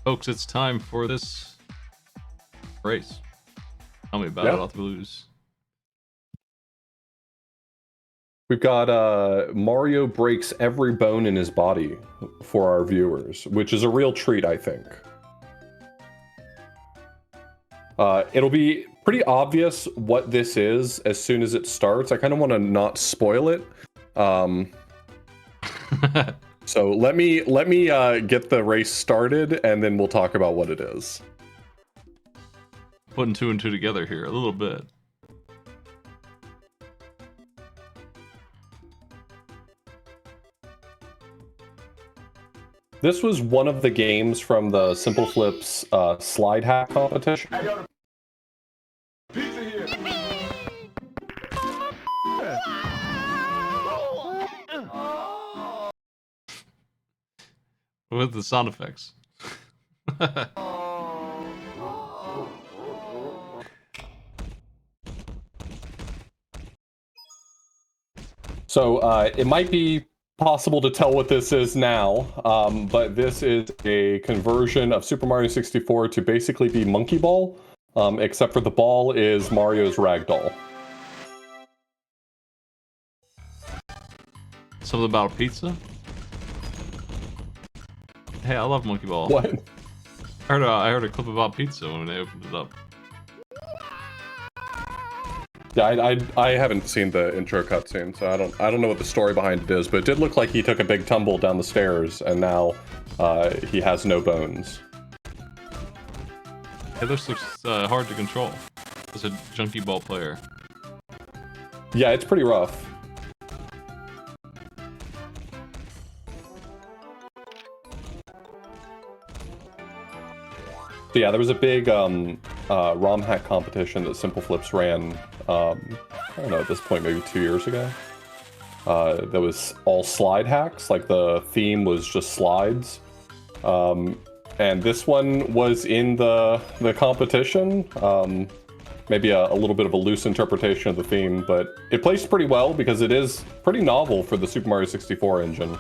Folks, it's time for this race. Tell me about it, off the blues. We've got Mario breaks every bone in his body for our viewers, which is a real treat, I think. It'll be pretty obvious what this is as soon as it starts. I kind of want to not spoil it. So let me get the race started, and then we'll talk about what it is. Putting two and two together here a little bit. This was one of the games from the Simple Flips slide hack competition. I got a pizza here. With the sound effects. So it might be possible to tell what this is now, but this is a conversion of Super Mario 64 to basically be Monkey Ball, except for the ball is Mario's ragdoll. Something about a pizza? Hey, I love Monkey Ball. What? I heard a clip about pizza when they opened it up. Yeah, I haven't seen the intro cutscene, so I don't know what the story behind it is, but it did look like he took a big tumble down the stairs, and now he has no bones. Hey, this looks hard to control as a junkie ball player. Yeah, it's pretty rough. So yeah, there was a big ROM hack competition that Simple Flips ran, I don't know, at this point, maybe 2 years ago. That was all slide hacks, like the theme was just slides. And this one was in the competition. Maybe a little bit of a loose interpretation of the theme, but it placed pretty well because it is pretty novel for the Super Mario 64 engine.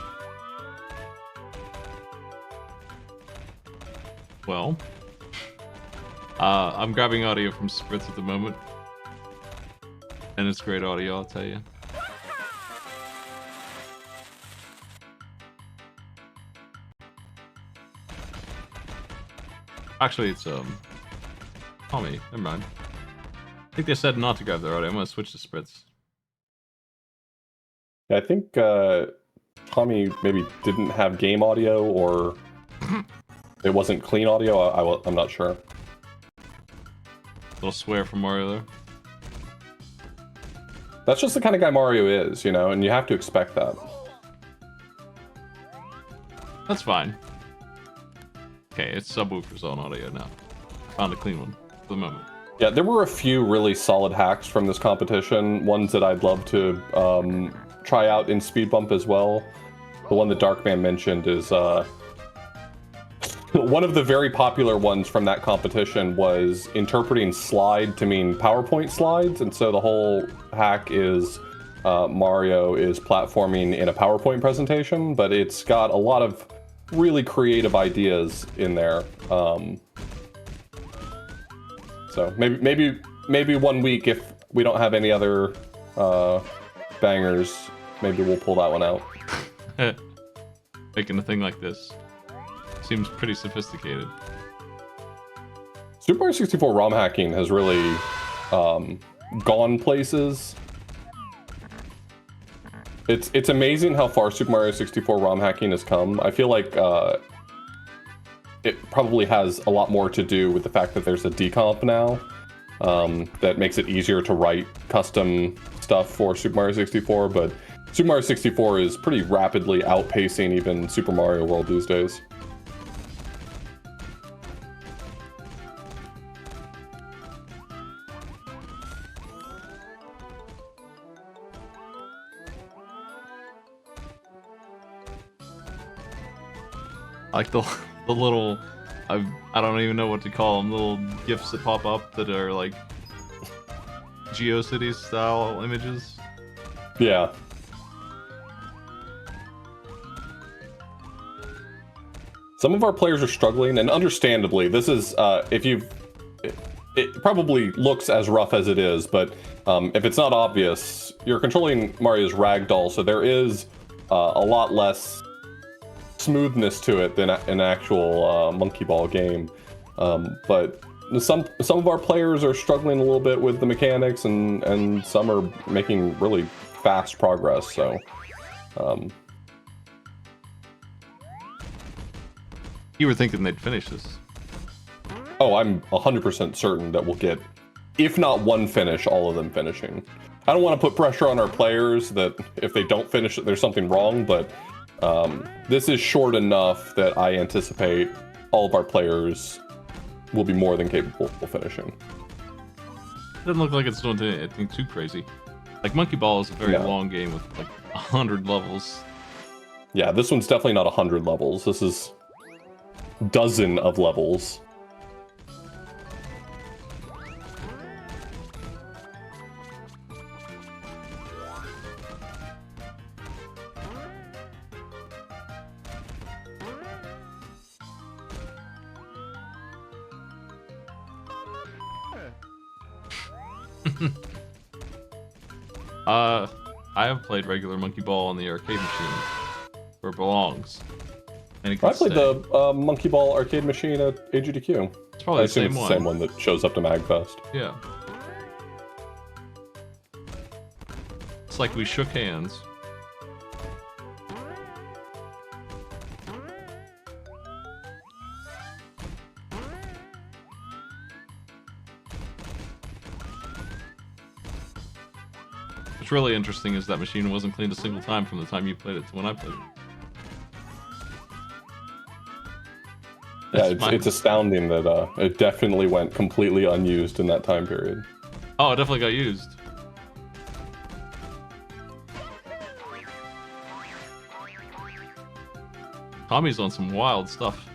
Well, I'm grabbing audio from Spritz at the moment. And it's great audio, I'll tell you. Actually, it's, Tommy, never mind. I think they said not to grab their audio. I'm gonna switch to Spritz. Yeah, I think Tommy maybe didn't have game audio, or it wasn't clean audio. I'm not sure. Little swear from Mario there. That's just the kind of guy Mario is, you know, and you have to expect that. That's fine. Okay, it's subwoofers on audio now. Found a clean one for the moment. Yeah, there were a few really solid hacks from this competition, ones that I'd love to try out in SpeedBump as well. The one that Darkman mentioned is one of the very popular ones from that competition was interpreting slide to mean PowerPoint slides, and so the whole hack is Mario is platforming in a PowerPoint presentation, but it's got a lot of really creative ideas in there. So maybe 1 week, if we don't have any other bangers, maybe we'll pull that one out. Making a thing like this seems pretty sophisticated. Super Mario 64 ROM hacking has really gone places. It's amazing how far Super Mario 64 ROM hacking has come. I feel like it probably has a lot more to do with the fact that there's a decomp now that makes it easier to write custom stuff for Super Mario 64, but Super Mario 64 is pretty rapidly outpacing even Super Mario World these days. Like the little, I don't even know what to call them, little GIFs that pop up that are like GeoCities style images. Yeah. Some of our players are struggling, and understandably, this is if you've. It probably looks as rough as it is, but if it's not obvious, you're controlling Mario's ragdoll, so there is a lot less smoothness to it than an actual monkey ball game. But some of our players are struggling a little bit with the mechanics, and some are making really fast progress. So. You were thinking they'd finish this. Oh, I'm 100% certain that we'll get, if not one finish, all of them finishing. I don't want to put pressure on our players that if they don't finish it, there's something wrong, but this is short enough that I anticipate all of our players will be more than capable of finishing. Doesn't look like it's doing anything too crazy. Like Monkey Ball is a very long game with like 100 levels. Yeah, this one's definitely not 100 levels. This is dozen of levels. I have played regular Monkey Ball on the arcade machine, where it belongs. And it I played the Monkey Ball arcade machine at AGDQ. It's probably the same one that shows up to MagFest. Yeah. It's like we shook hands. What's really interesting is that machine wasn't cleaned a single time from the time you played it to when I played it. Yeah, it's astounding that it definitely went completely unused in that time period. Oh, it definitely got used. Tommy's on some wild stuff.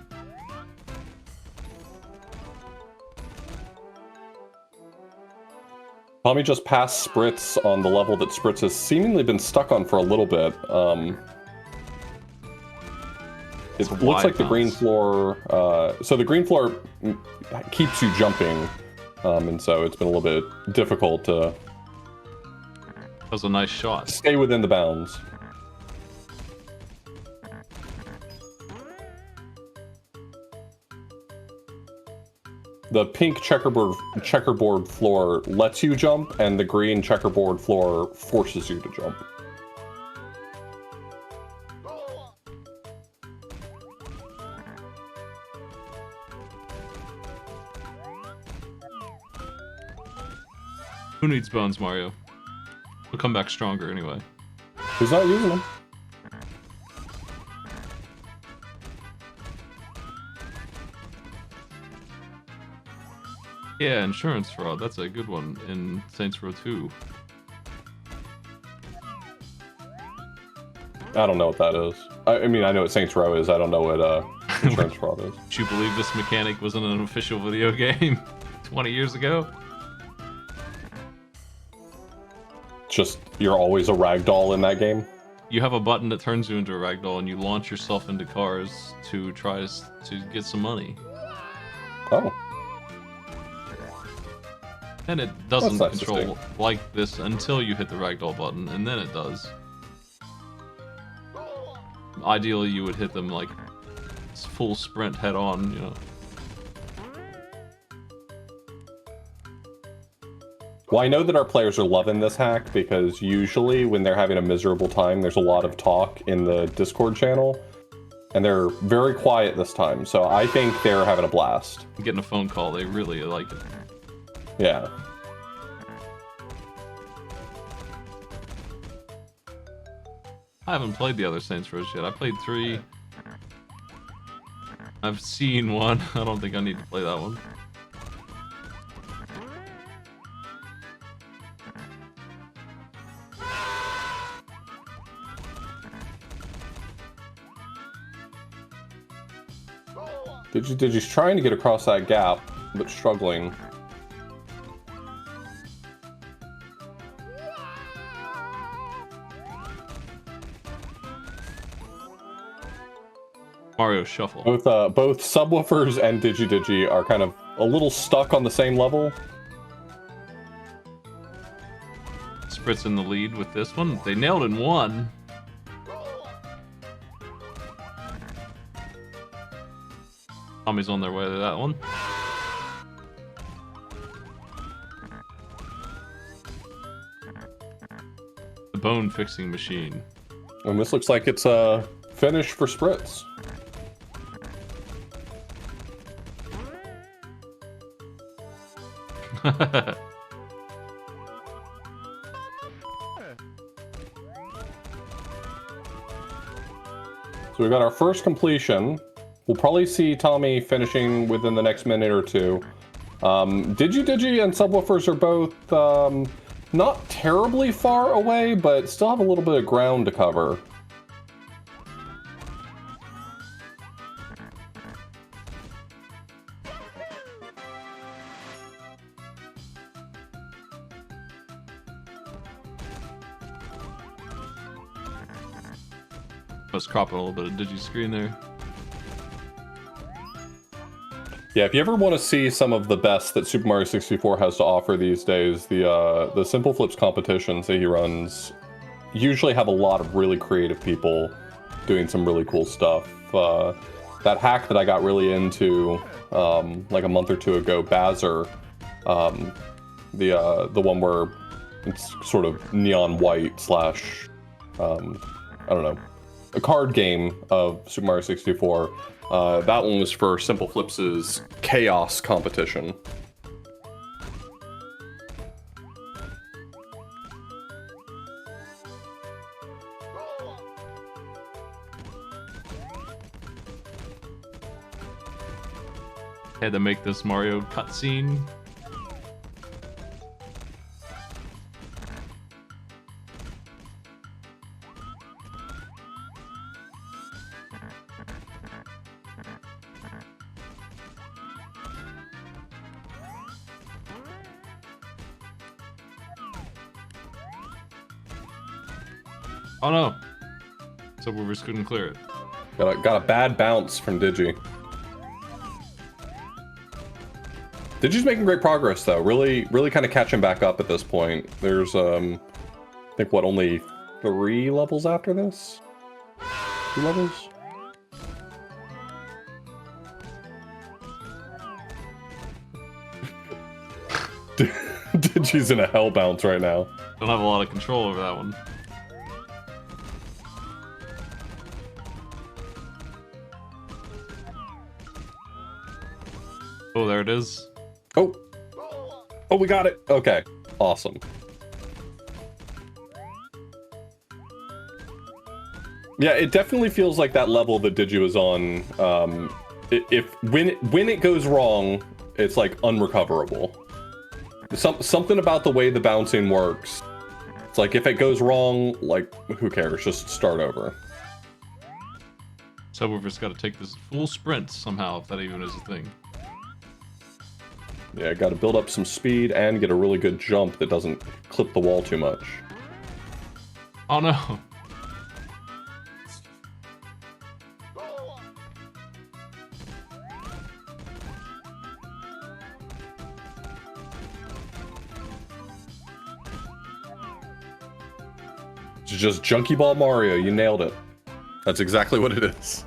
Tommy just passed Spritz on the level that Spritz has seemingly been stuck on for a little bit. It looks like the green floor, so the green floor keeps you jumping, and so it's been a little bit difficult to... That was a nice shot. Stay within the bounds. The pink checkerboard floor lets you jump, and the green checkerboard floor forces you to jump. Who needs bones, Mario? We'll come back stronger anyway. Who's not using them? Yeah, insurance fraud. That's a good one in Saints Row 2. I don't know what that is. I mean, I know what Saints Row is. I don't know what insurance fraud is. Would you believe this mechanic was in an official video game 20 years ago? Just, you're always a ragdoll in that game? You have a button that turns you into a ragdoll, and you launch yourself into cars to try to get some money. Oh. And it doesn't That's nice control like this until you hit the ragdoll button, and then it does. Ideally, you would hit them like full sprint head on, you know. Well, I know that our players are loving this hack because usually when they're having a miserable time, there's a lot of talk in the Discord channel, and they're very quiet this time, so I think they're having a blast. Getting a phone call, they really like it. Yeah. I haven't played the other Saints Row yet. I played 3. I've seen 1. I don't think I need to play that one. Digi's trying to get across that gap, but struggling. Mario Shuffle. Both Subwoofers and Digi are kind of a little stuck on the same level. Spritz in the lead with this one. They nailed in one. Tommy's on their way to that one. The bone fixing machine. And this looks like it's a finish for Spritz. So we got our first completion. We'll probably see Tommy finishing within the next minute or two. Digi and Subwoofers are both not terribly far away, but still have a little bit of ground to cover. Let's crop in a little bit of Digi screen there. Yeah, if you ever want to see some of the best that Super Mario 64 has to offer these days, the Simple Flips competitions that he runs usually have a lot of really creative people doing some really cool stuff. That hack that I got really into like a month or two ago, Bazzer, the one where it's sort of neon white slash, I don't know, a card game of Super Mario 64. That one was for Simple Flips' Chaos competition. Had to make this Mario cutscene. Oh no! Subwoofers couldn't clear it. Got a bad bounce from Digi. Digi's making great progress though. Really kind of catching back up at this point. There's I think what, only 3 levels after this? 2 levels? Digi's in a hell bounce right now. Don't have a lot of control over that one. Oh, there it is. Oh, we got it. Okay, awesome. Yeah, it definitely feels like that level that Digi was on. When it goes wrong, it's like unrecoverable. Something about the way the bouncing works. It's like if it goes wrong, like who cares? Just start over. Subwoofer's got to take this full sprint somehow, if that even is a thing. Yeah, got to build up some speed and get a really good jump that doesn't clip the wall too much. Oh no! It's just Junkie Ball Mario, you nailed it. That's exactly what it is.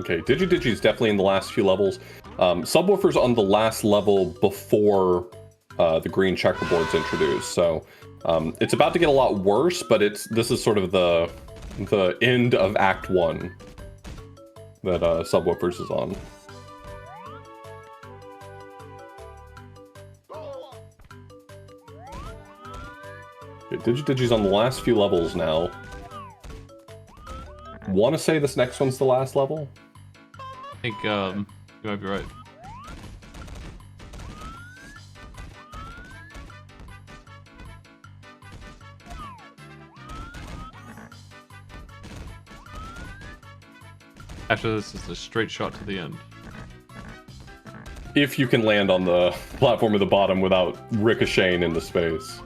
Okay, Digi's definitely in the last few levels. Subwoofer's on the last level before the green checkerboard's introduced, so it's about to get a lot worse, but this is sort of the end of Act 1 that Subwoofers is on. Okay, Digi's on the last few levels now. Want to say this next one's the last level? I think you might be right. After this is a straight shot to the end. If you can land on the platform at the bottom without ricocheting into space.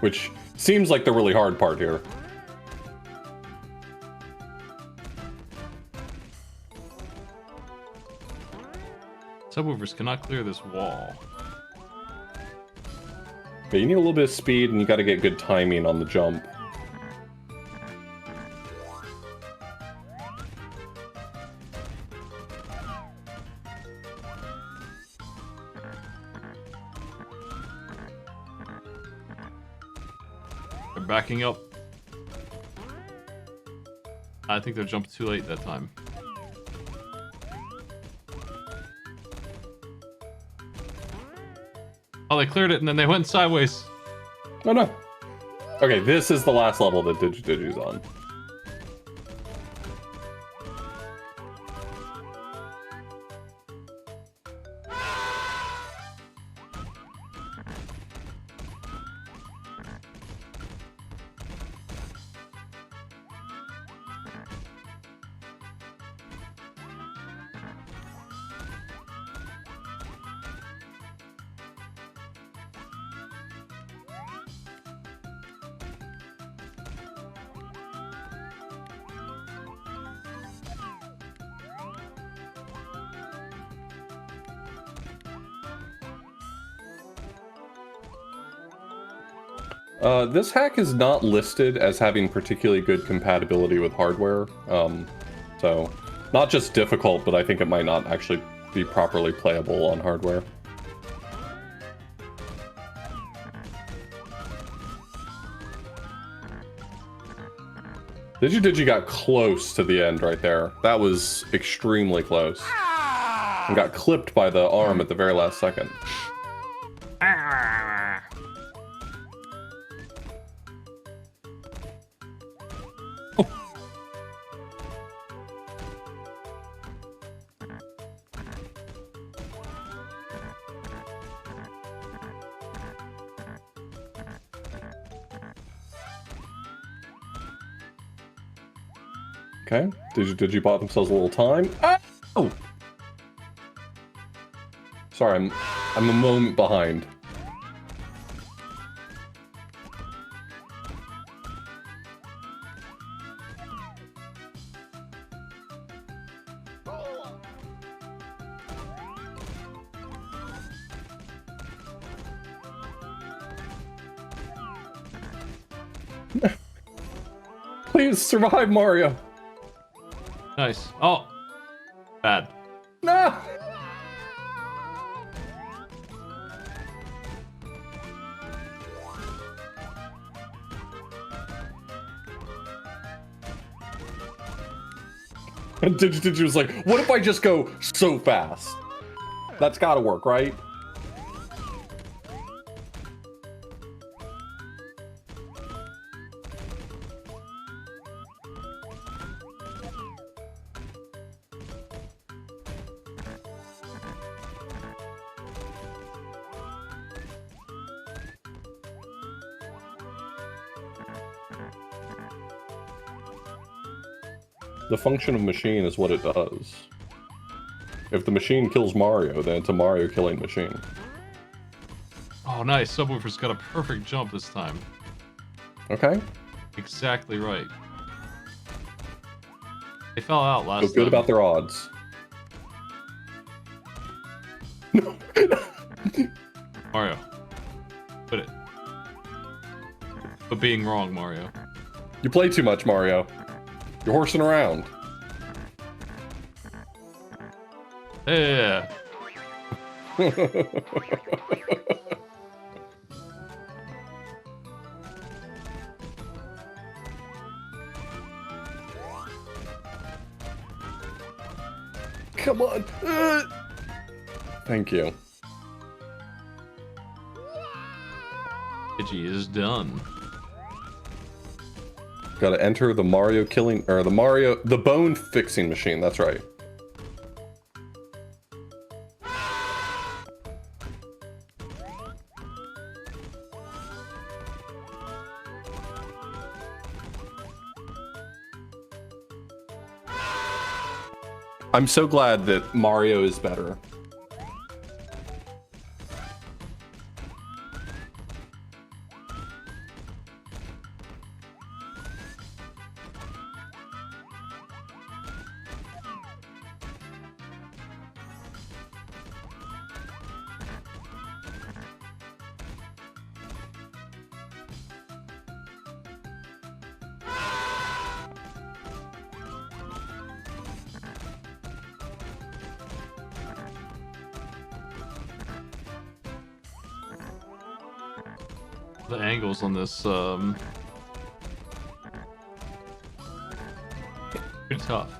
Which seems like the really hard part here. Subwoofers cannot clear this wall. Yeah, you need a little bit of speed and you gotta get good timing on the jump. They're backing up. I think they're jumping too late that time. Oh, they cleared it and then they went sideways. Oh no. Okay, this is the last level that Digi's on. This hack is not listed as having particularly good compatibility with hardware, so not just difficult, but I think it might not actually be properly playable on hardware. Digi got close to the end right there. That was extremely close. And got clipped by the arm at the very last second. Okay, Digi bought themselves a little time. Oh! Sorry, I'm a moment behind. Please survive, Mario. Nice. Oh, bad. No. And Digi was like, what if I just go so fast? That's gotta work, right? The function of machine is what it does. If the machine kills Mario, then it's a Mario killing machine. Oh, nice. Subwoofer's got a perfect jump this time. Okay. Exactly right. They fell out last time. Feel good about their odds. No. Mario. Quit it. But being wrong, Mario. You play too much, Mario. You're horsing around. Yeah. Come on. Thank you. Digi is done. Gotta enter the Mario killing, or the bone fixing machine, that's right. I'm so glad that Mario is better. The angles on this, pretty tough.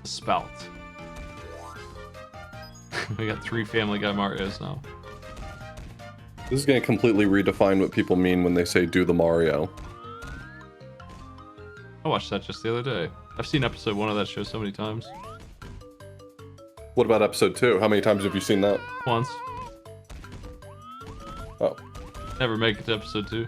The spout. We got 3 Family Guy Marios now. This is going to completely redefine what people mean when they say do the Mario. I watched that just the other day. I've seen episode 1 of that show so many times. What about episode 2? How many times have you seen that? Once. Oh. Never make it to episode 2.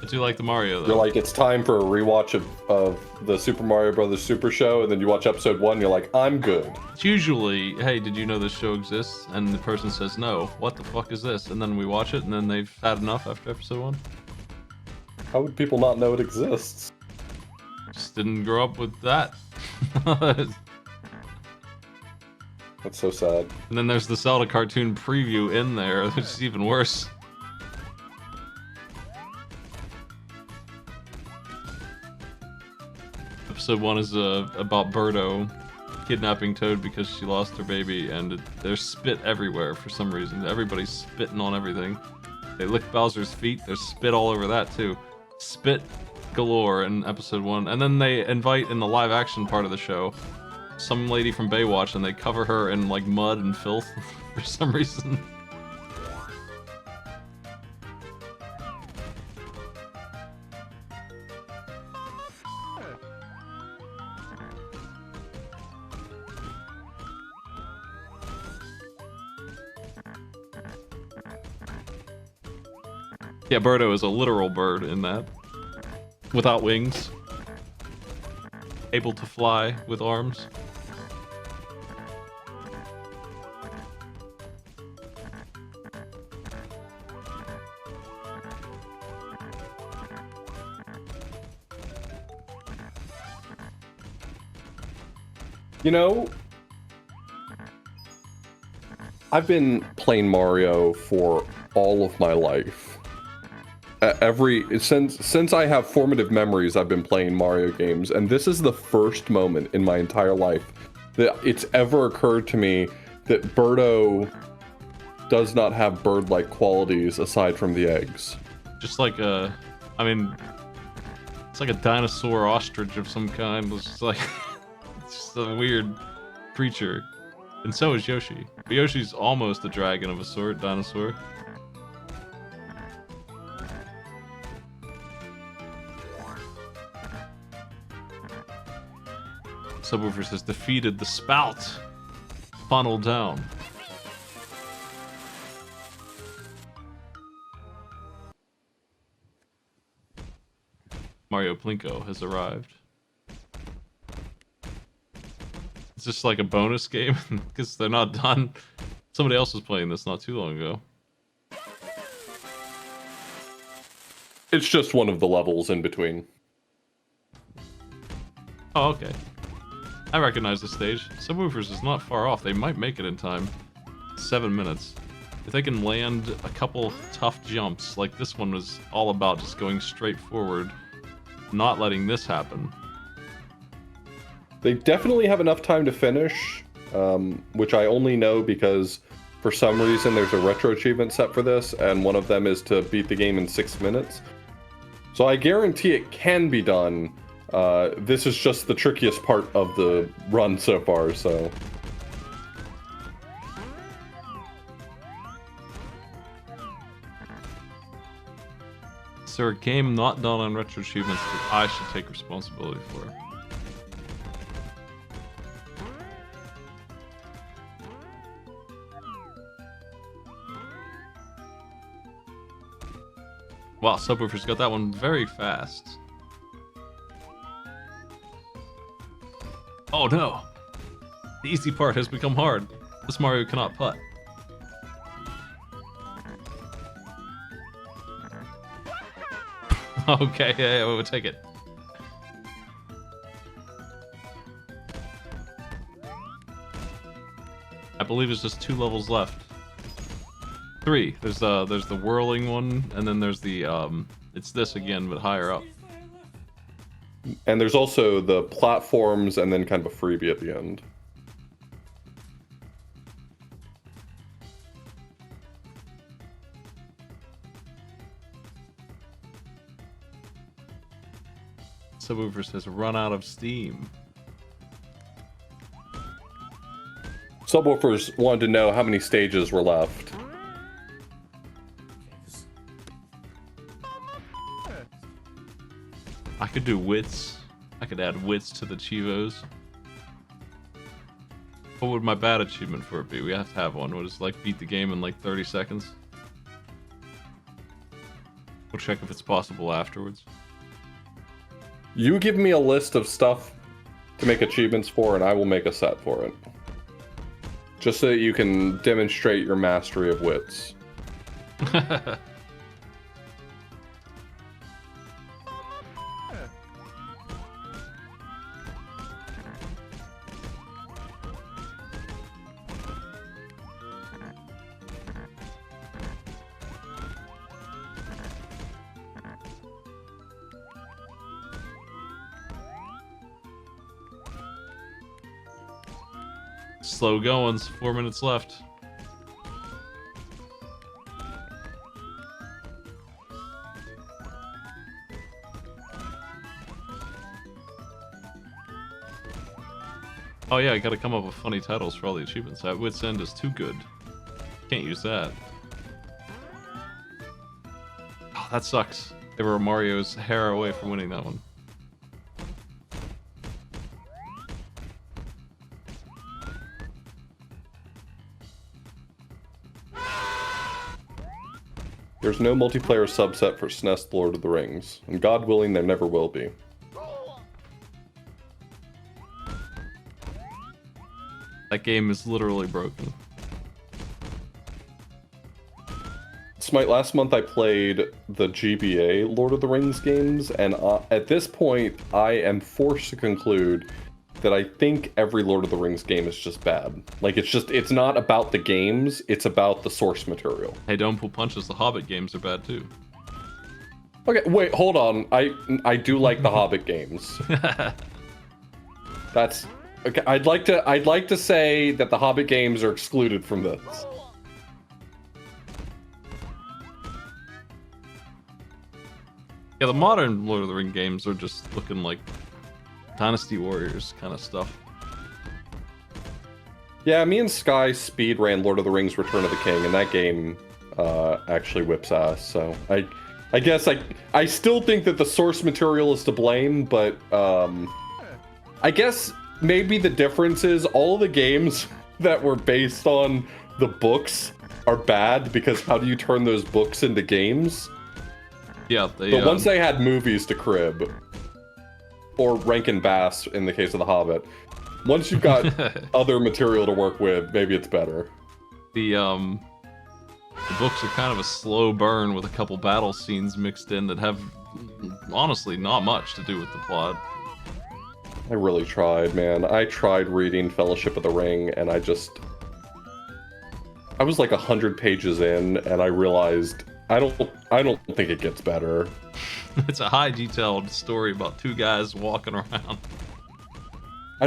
I do like the Mario, though. You're like, it's time for a rewatch of the Super Mario Brothers Super Show, and then you watch episode 1, and you're like, I'm good. It's usually, hey, did you know this show exists? And the person says, no. What the fuck is this? And then we watch it, and then they've had enough after episode 1. How would people not know it exists? Just didn't grow up with that. That's so sad. And then there's the Zelda cartoon preview in there, which is even worse. Episode 1 is about Birdo kidnapping Toad because she lost her baby, and there's spit everywhere for some reason. Everybody's spitting on everything. They lick Bowser's feet, there's spit all over that too. Spit galore in episode 1. And then they invite, in the live action part of the show, some lady from Baywatch, and they cover her in like mud and filth for some reason. Yeah, Birdo is a literal bird in that. Without wings. Able to fly with arms. You know, I've been playing Mario for all of my life. Since I have formative memories, I've been playing Mario games, and this is the first moment in my entire life that it's ever occurred to me that Birdo does not have bird-like qualities aside from the eggs. Just like a, I mean, it's like a dinosaur ostrich of some kind. It's just like, it's just a weird creature. And so is Yoshi. But Yoshi's almost a dragon of a sort, dinosaur. Subwoofers has defeated the spout. Funnel down. Mario Plinko has arrived. It's just like a bonus game because they're not done. Somebody else was playing this not too long ago. It's just one of the levels in between. Oh, okay. I recognize the stage. Subwoofers is not far off. They might make it in time. 7 minutes. If they can land a couple tough jumps, like this one was all about just going straight forward, not letting this happen. They definitely have enough time to finish, which I only know because for some reason there's a retro achievement set for this, and one of them is to beat the game in 6 minutes. So I guarantee it can be done. This is just the trickiest part of the run so far, so... Is there a game not done on retro achievements that I should take responsibility for? Wow, Subwoofers got that one very fast. Oh no! The easy part has become hard. This Mario cannot putt. Okay, yeah, we'll take it. I believe it's just 2 levels left. 3. There's the whirling one, and then there's the it's this again, but higher up. And there's also the platforms and then kind of a freebie at the end. Subwoofers has run out of steam. Subwoofers wanted to know how many stages were left. I could do wits. I could add wits to the Chivos. What would my bad achievement for it be? We have to have one. Would it like beat the game in like 30 seconds? We'll check if it's possible afterwards. You give me a list of stuff to make achievements for, and I will make a set for it. Just so that you can demonstrate your mastery of wits. Slow goings, 4 minutes left. Oh yeah, I gotta come up with funny titles for all the achievements. That Wit's End is too good. Can't use that. Oh, that sucks. They were Mario's hair away from winning that one. There's no multiplayer subset for SNES Lord of the Rings, and God willing, there never will be. That game is literally broken. Smite, last month I played the GBA Lord of the Rings games, and at this point, I am forced to conclude that I think every Lord of the Rings game is just bad. Like, it's not about the games, it's about the source material. Hey, don't pull punches, the Hobbit games are bad too. Okay, wait, hold on. I do like the Hobbit games. That's okay. I'd like to say that the Hobbit games are excluded from this. Yeah, the modern Lord of the Ring games are just looking like Dynasty Warriors kind of stuff. Yeah, me and Sky speed ran Lord of the Rings Return of the King, and that game actually whips ass, so I guess I still think that the source material is to blame, but I guess maybe the difference is all of the games that were based on the books are bad, because how do you turn those books into games? Yeah, but once they had movies to crib, or Rankin Bass in the case of The Hobbit, once you've got other material to work with, maybe it's better. The books are kind of a slow burn with a couple battle scenes mixed in that have honestly not much to do with the plot. I really tried, man. I tried reading Fellowship of the Ring, and I was like 100 pages in, and I realized I don't think it gets better. It's a high detailed story about 2 guys walking around. I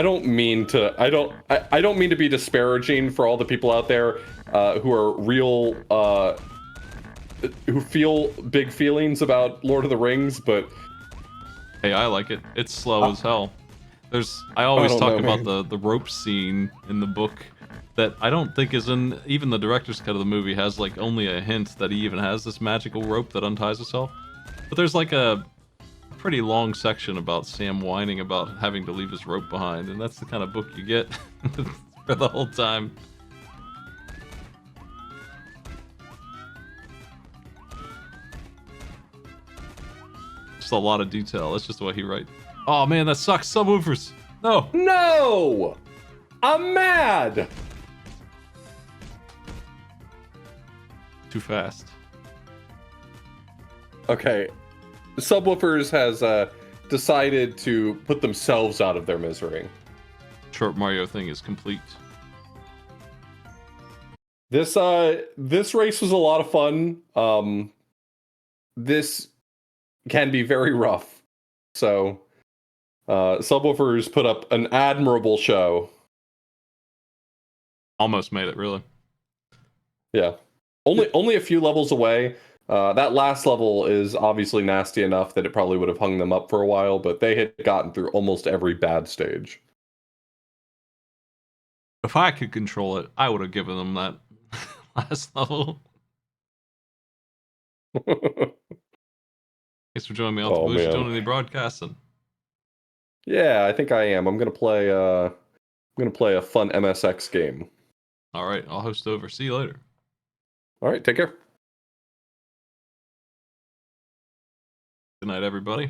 don't mean to be disparaging for all the people out there who are real who feel big feelings about Lord of the Rings, but hey, I like it. It's slow as hell. I always talk about the rope scene in the book that I don't think is in even the director's cut of the movie. Has like only a hint that he even has this magical rope that unties itself. But there's like a pretty long section about Sam whining about having to leave his rope behind, and that's the kind of book you get for the whole time. Just a lot of detail. That's just the way he writes. Oh man, that sucks. Subwoofers. No. No! I'm mad! Too fast. Okay. Subwoofers has decided to put themselves out of their misery. Short Mario thing is complete. This race was a lot of fun. This can be very rough. So Subwoofers put up an admirable show. Almost made it, really. Yeah. Only a few levels away. That last level is obviously nasty enough that it probably would have hung them up for a while, but they had gotten through almost every bad stage. If I could control it, I would have given them that last level. Thanks for joining me on the Oh, booth. You man. doing any broadcasting? Yeah, I think I am. I'm gonna play a fun MSX game. All right, I'll host over. See you later. All right, take care. Good night, everybody.